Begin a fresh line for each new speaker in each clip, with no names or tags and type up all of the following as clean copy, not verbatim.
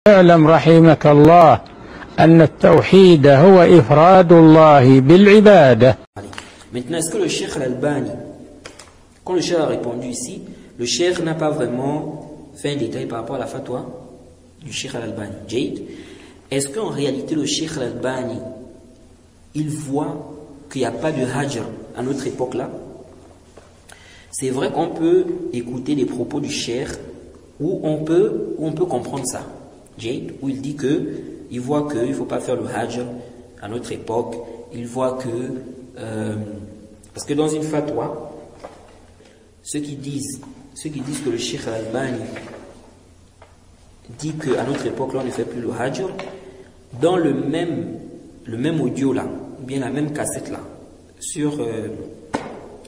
اعلم رحمك الله أن التوحيد هو إفراد الله بالعبادة.
Maintenant, est-ce que le Cheikh Al-Albani, quand le Cheikh a répondu ici, le Cheikh n'a pas vraiment fait un détail par rapport à la fatwa du Cheikh Al-Albani. Jade, est-ce qu'en réalité le Cheikh Al-Albani, il voit qu'il n'y a pas de hajr à notre époque là? C'est vrai qu'on peut écouter les propos du Cheikh où on peut comprendre ça. Jade, où il dit que il voit qu'il ne faut pas faire le hajr à notre époque. Il voit que parce que dans une fatwa, ceux qui disent que le Cheikh Al-Albani dit qu'à notre époque là on ne fait plus le hajr, dans le même audio là, ou bien la même cassette là,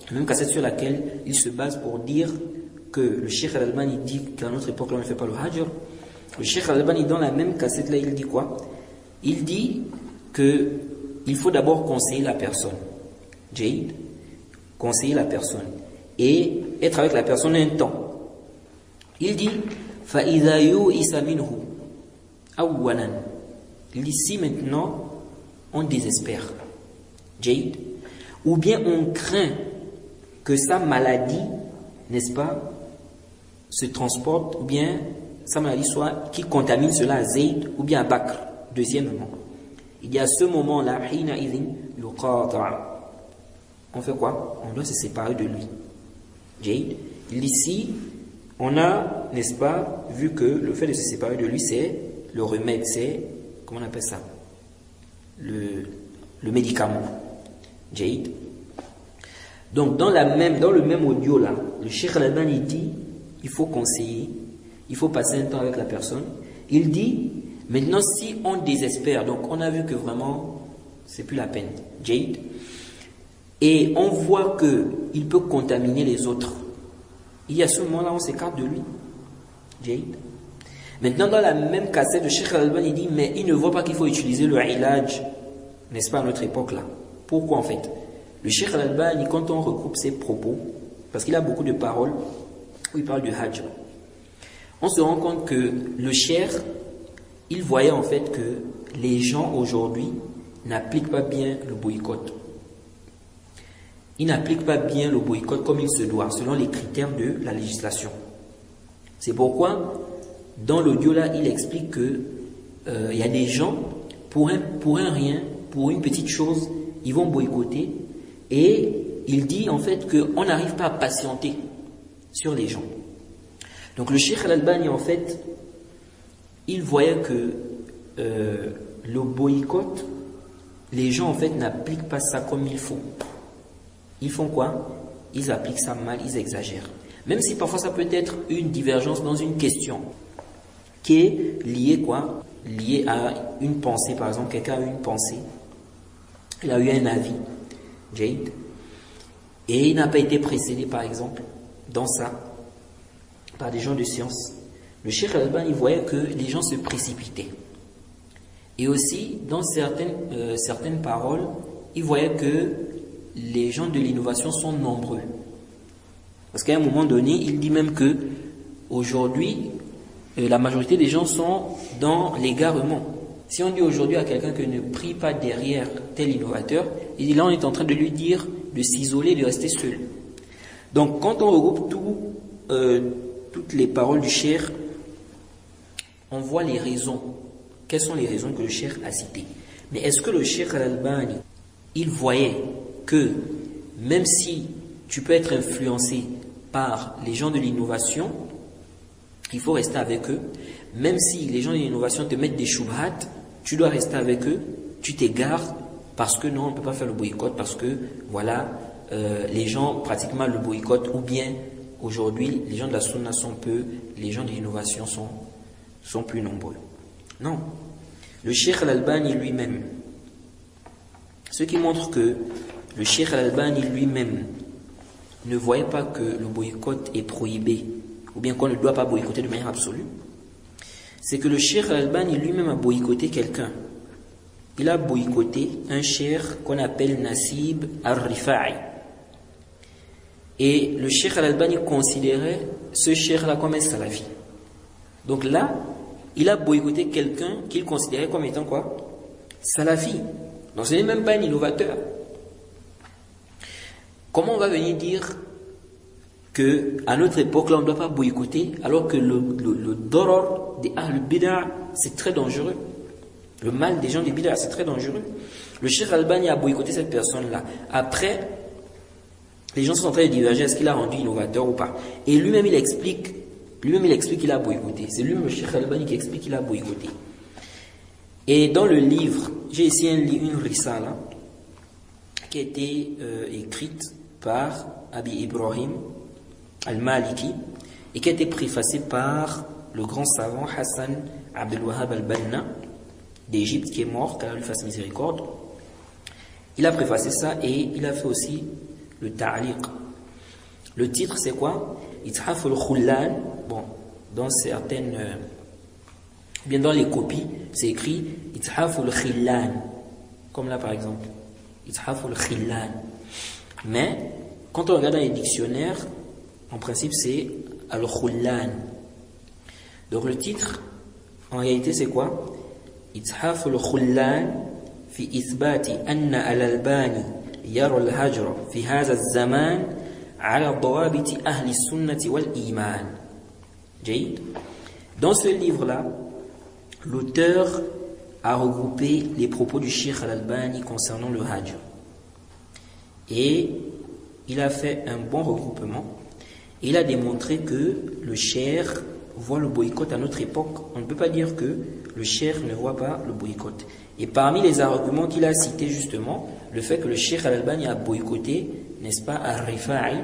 la même cassette sur laquelle il se base pour dire que le Cheikh Al-Albani dit qu'à notre époque là on ne fait pas le hajr, le Cheikh Al-Albani dans la même cassette là il dit quoi? Il dit que il faut d'abord conseiller la personne. Jade, conseiller la personne et être avec la personne un temps. Il dit فَإِذَا يُؤِسَ مِنْهُ أَوَّلًا. Il dit si maintenant on désespère, Jade, ou bien on craint que sa maladie, n'est-ce pas, se transporte, ou bien sa maladie soit qui contamine cela à Zayd ou bien à Bakr. Deuxièmement, il y a ce moment-là, on fait quoi? On doit se séparer de lui. Jade, il dit si on a, n'est-ce pas, vu que le fait de se séparer de lui, c'est le remède, c'est, comment on appelle ça? Le médicament. Jade. Donc dans le même audio là, le Cheikh Al-Albani dit, il faut conseiller, il faut passer un temps avec la personne. Il dit, maintenant si on désespère, donc on a vu que vraiment, c'est plus la peine. Jade. Et on voit qu'il peut contaminer les autres. Il y a ce moment-là, on s'écarte de lui. Jade. Maintenant, dans la même cassette, le Cheikh Al-Albani il dit, mais il ne voit pas qu'il faut utiliser le ilaj, n'est-ce pas, à notre époque là. Pourquoi en fait? Le Cheikh Al-Albani, quand on regroupe ses propos, parce qu'il a beaucoup de paroles où il parle du hajj, on se rend compte que le Cheikh, il voyait en fait que les gens aujourd'hui n'appliquent pas bien le boycott. Ils n'appliquent pas bien le boycott comme il se doit, selon les critères de la législation. C'est pourquoi, dans l'audio là, il explique que il y a des gens, pour un rien, pour une petite chose, ils vont boycotter. Et il dit en fait qu'on n'arrive pas à patienter sur les gens. Donc le Cheikh Al-Albani en fait, il voyait que le boycott, les gens en fait n'appliquent pas ça comme il faut. Ils font quoi? Ils appliquent ça mal, ils exagèrent. Même si parfois ça peut être une divergence dans une question qui est liée quoi? Liée à une pensée, par exemple, quelqu'un a eu une pensée, il a eu un avis, Jade, et il n'a pas été précédé, par exemple, dans ça, par des gens de science. Le Cheikh Al-Albani voyait que les gens se précipitaient. Et aussi, dans certaines paroles, il voyait que les gens de l'innovation sont nombreux. Parce qu'à un moment donné, il dit même que aujourd'hui, la majorité des gens sont dans l'égarement. Si on dit aujourd'hui à quelqu'un que ne prie pas derrière tel innovateur, il dit là on est en train de lui dire de s'isoler, de rester seul. Donc quand on regroupe toutes les paroles du Cheikh, on voit les raisons. Quelles sont les raisons que le Cheikh a citées? Mais est-ce que le Cheikh Al-Albani, il voyait que même si tu peux être influencé par les gens de l'innovation, il faut rester avec eux. Même si les gens de l'innovation te mettent des shubhat, tu dois rester avec eux, tu t'égares parce que non, on ne peut pas faire le boycott parce que voilà, les gens pratiquement le boycott, ou bien aujourd'hui les gens de la sunna sont peu, les gens de l'innovation sont plus nombreux. Non. Le Cheikh Al-Albani lui-même, ce qui montre que le Cheikh Al-Albani lui-même ne voyait pas que le boycott est prohibé, ou bien qu'on ne doit pas boycotter de manière absolue, c'est que le Cheikh Al-Albani lui-même a boycotté quelqu'un. Il a boycotté un cheikh qu'on appelle Nasib Al-Rifa'i. Et le Cheikh Al-Albani considérait ce cheikh-là comme un salafi. Donc là, il a boycotté quelqu'un qu'il considérait comme étant quoi? Salafi. Donc ce n'est même pas un innovateur. Comment on va venir dire que à notre époque là on ne doit pas boycotter alors que le doror des Ahl Bid'ah c'est très dangereux. Le mal des gens des Bid'ah c'est très dangereux. Le Cheikh Albani a boycotté cette personne-là. Après, les gens sont en train de diverger, est-ce qu'il a rendu innovateur ou pas? Et lui-même il explique qu'il a boycotté. C'est lui-même le Cheikh Albani qui explique qu'il a boycotté. Et dans le livre, j'ai ici une risala qui a été écrite par Abi Ibrahim al-Maliki et qui a été préfacée par le grand savant Hassan Abdel Wahhab al-Banna d'Égypte qui est mort, qu'Allah lui fasse miséricorde. Il a préfacé ça et il a fait aussi le ta'liq. Le titre c'est quoi? Ithaf al-Khullan. Bon, dans certaines, bien dans les copies, c'est écrit Ithaf al-Khillan. Comme là par exemple. Ithaf al-Khillan. Mais, quand on regarde dans les dictionnaires, en principe c'est al-Khullan. Donc le titre, en réalité c'est quoi? Ithaf al-Khullan في إثبات أن الألباني يرى الهجر في هذا الزمان على ضوابط أهل السنة والإيمان. جيد. Dans ce livre-là, l'auteur a regroupé les propos du Cheikh Al-Albani concernant le hajr. Et il a fait un bon regroupement. Il a démontré que le Cheikh voit le boycott à notre époque. On ne peut pas dire que le Cheikh ne voit pas le boycott. Et parmi les arguments qu'il a cités justement, le fait que le Cheikh Al-Albani a boycotté, n'est-ce pas, Al-Rifa'i,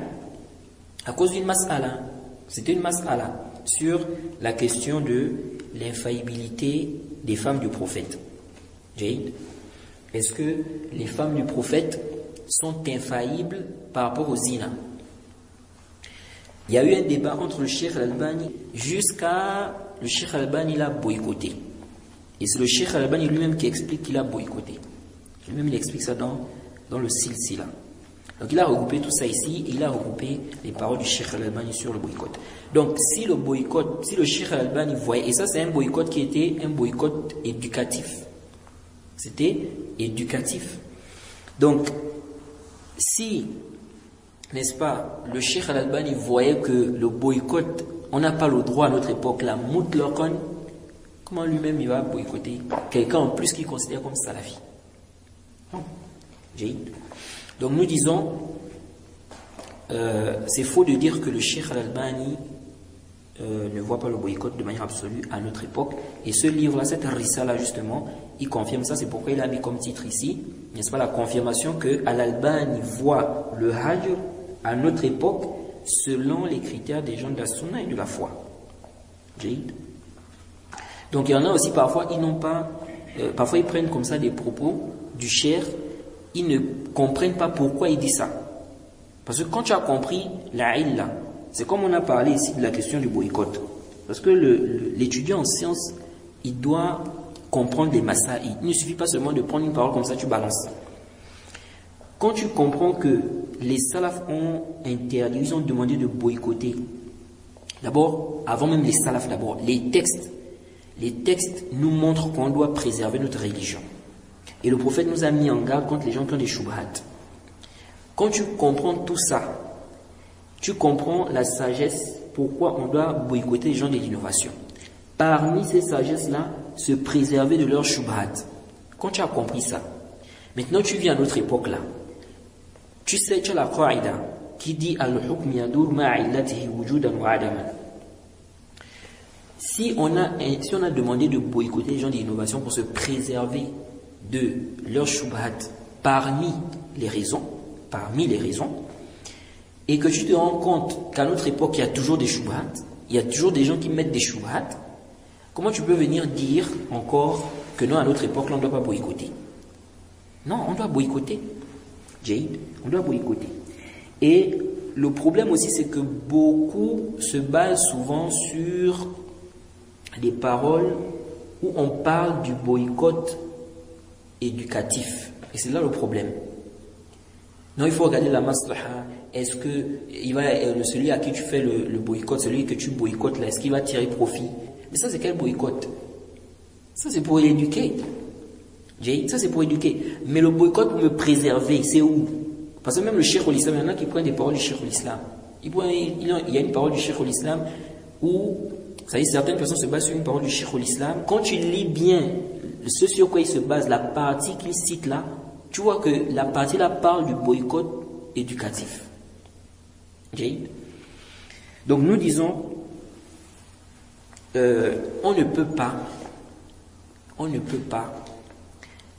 à cause d'une mas'ala. C'était une mas'ala sur la question de l'infaillibilité des femmes du prophète. Jade, est-ce que les femmes du prophète sont infaillibles par rapport au zina? Il y a eu un débat entre le Cheikh Al-Albani jusqu'à le Cheikh Al-Albani l'a boycotté. Et c'est le Cheikh Al-Albani lui-même qui explique qu'il a boycotté. Lui-même il explique ça dans le silsila. Donc il a regroupé tout ça ici, il a regroupé les paroles du Cheikh Al-Albani sur le boycott. Donc si le Cheikh Al-Albani voyait, et ça c'est un boycott qui était un boycott éducatif. C'était éducatif. Donc si, n'est-ce pas, le Cheikh Al-Albani voyait que le boycott, on n'a pas le droit à notre époque, la mutlaqan, comment lui-même il va boycotter quelqu'un en plus qu'il considère comme salafi? Non. Donc nous disons, c'est faux de dire que le Cheikh Al-Albani ne voit pas le boycott de manière absolue à notre époque. Et ce livre-là, cette risala justement, il confirme ça. C'est pourquoi il a mis comme titre ici, n'est-ce pas, la confirmation que Al-Albani voit le hajr à notre époque selon les critères des gens de la sunna et de la foi. Donc il y en a aussi parfois, ils n'ont pas, parfois ils prennent comme ça des propos du cheikh, ils ne comprennent pas pourquoi il dit ça. Parce que quand tu as compris la illa, c'est comme on a parlé ici de la question du boycott. Parce que l'étudiant en sciences, il doit comprendre des masaï. Il ne suffit pas seulement de prendre une parole comme ça, tu balances. Quand tu comprends que les salafs ont interdit, ils ont demandé de boycotter, d'abord, avant même les salafs, d'abord, les textes nous montrent qu'on doit préserver notre religion. Et le prophète nous a mis en garde contre les gens qui ont des shubhat. Quand tu comprends tout ça, tu comprends la sagesse, pourquoi on doit boycotter les gens de l'innovation. Parmi ces sagesses-là, se préserver de leurs shubhat. Quand tu as compris ça, maintenant tu vis à notre époque là. Tu sais, tu as la qaïda qui dit al-hukm yadur ma'illatihi wujudan wa adaman. Si on a demandé de boycotter les gens d'innovation pour se préserver de leurs shubhat parmi les raisons, et que tu te rends compte qu'à notre époque il y a toujours des shubhat, il y a toujours des gens qui mettent des shubhat, comment tu peux venir dire encore que non, à notre époque là, on ne doit pas boycotter? Non, on doit boycotter. Jade, on doit boycotter. Et le problème aussi, c'est que beaucoup se basent souvent sur des paroles où on parle du boycott éducatif. Et c'est là le problème. Non, il faut regarder la maslaha. Est-ce que celui à qui tu fais le boycott, celui que tu boycottes là, est-ce qu'il va tirer profit? Mais ça, c'est quel boycott? Ça, c'est pour l'éduquer. Ça, c'est pour éduquer. Mais le boycott pour me préserver, c'est où? Parce que même le Cheikh al-Islam, il y en a qui prennent des paroles du Cheikh al-Islam. Il y a une parole du Cheikh al-Islam où, vous savez, certaines personnes se basent sur une parole du Cheikh al-Islam. Quand tu lis bien ce sur quoi il se base, la partie qu'il cite là, tu vois que la partie là parle du boycott éducatif. Donc nous disons, on ne peut pas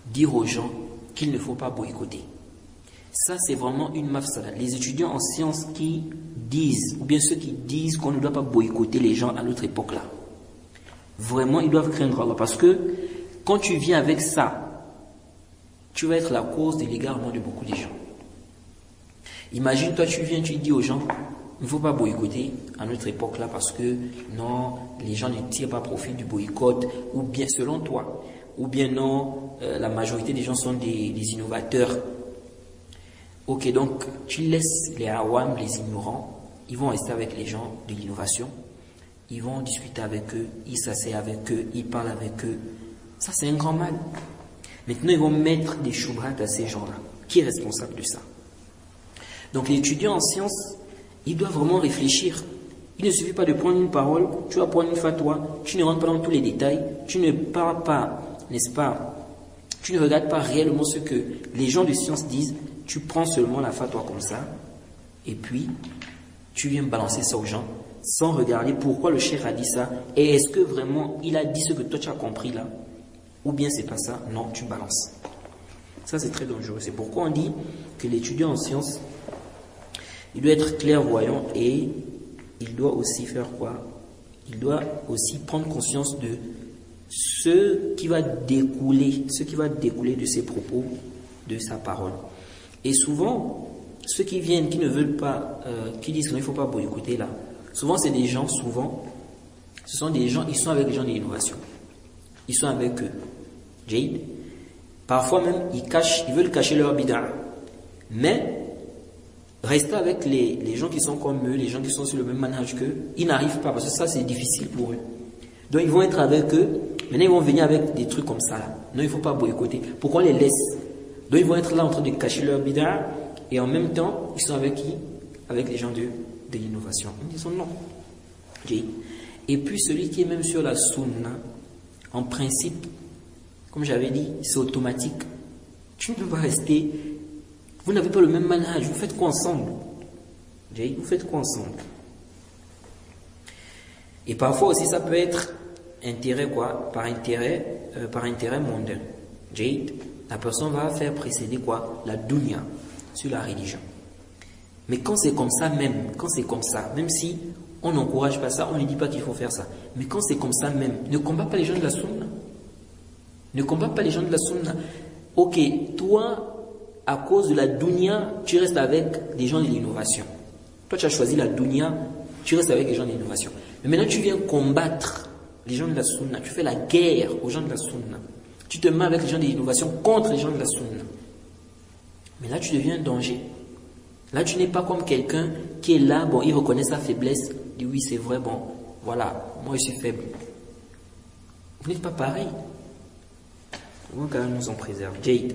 dire aux gens qu'il ne faut pas boycotter. Ça, c'est vraiment une mafsada. Les étudiants en sciences qui disent, ou bien ceux qui disent qu'on ne doit pas boycotter les gens à notre époque-là, vraiment, ils doivent craindre Allah. Parce que quand tu viens avec ça, tu vas être la cause de l'égarement de beaucoup de gens. Imagine, toi, tu viens, tu dis aux gens, il ne faut pas boycotter à notre époque-là parce que non, les gens ne tirent pas profit du boycott, ou bien selon toi, ou bien non, la majorité des gens sont des innovateurs. Ok, donc tu laisses les awam, les ignorants, ils vont rester avec les gens de l'innovation, ils vont discuter avec eux, ils s'asseyent avec eux, ils parlent avec eux. Ça, c'est un grand mal. Maintenant, ils vont mettre des choubrat à ces gens-là. Qui est responsable de ça? Donc, l'étudiant en sciences, il doit vraiment réfléchir. Il ne suffit pas de prendre une parole, tu vas prendre une fatwa, tu ne rentres pas dans tous les détails, tu ne parles pas, n'est-ce pas? Tu ne regardes pas réellement ce que les gens de sciences disent, tu prends seulement la fatwa comme ça, et puis tu viens balancer ça aux gens, sans regarder pourquoi le cheikh a dit ça, et est-ce que vraiment il a dit ce que toi tu as compris là, ou bien c'est pas ça, non, tu balances. Ça c'est très dangereux, c'est pourquoi on dit que l'étudiant en sciences, il doit être clairvoyant et il doit aussi faire quoi? Il doit aussi prendre conscience de ce qui va découler de ses propos, de sa parole. Et souvent, ceux qui viennent, qui ne veulent pas, qui disent qu'il ne faut pas boycotter là, souvent c'est des gens, ce sont des gens, ils sont avec les gens de l'innovation. Ils sont avec eux. Jade. Parfois même, ils veulent cacher leur bid'a. Mais, rester avec les gens qui sont comme eux, les gens qui sont sur le même manhaj qu'eux, ils n'arrivent pas parce que ça c'est difficile pour eux. Donc ils vont être avec eux, maintenant ils vont venir avec des trucs comme ça là. Non, il ne faut pas boycotter. Pourquoi on les laisse? Donc ils vont être là en train de cacher leur bid'a et en même temps, ils sont avec qui? Avec les gens de l'innovation. Ils disent non. Okay. Et puis celui qui est même sur la sunna, en principe, comme j'avais dit, c'est automatique. Tu ne peux pas rester. Vous n'avez pas le même manhaj. Vous faites quoi ensemble? Vous faites quoi ensemble? Et parfois aussi, ça peut être intérêt quoi? Par intérêt mondain. La personne va faire précéder quoi? La dunya sur la religion. Mais quand c'est comme ça même si on n'encourage pas ça, on ne dit pas qu'il faut faire ça. Mais quand c'est comme ça même, ne combat pas les gens de la sunna. Ne combat pas les gens de la sunna. Ok, toi, à cause de la dunya, tu restes avec des gens de l'innovation. Toi, tu as choisi la dunya, tu restes avec les gens de l'innovation. Mais maintenant, tu viens combattre les gens de la sunna. Tu fais la guerre aux gens de la sunna. Tu te mets avec les gens de l'innovation contre les gens de la sunna. Mais là, tu deviens un danger. Là, tu n'es pas comme quelqu'un qui est là, bon, il reconnaît sa faiblesse, il dit oui, c'est vrai, bon, voilà, moi je suis faible. Vous n'êtes pas pareil. Comment quand même nous en préserve? Jade.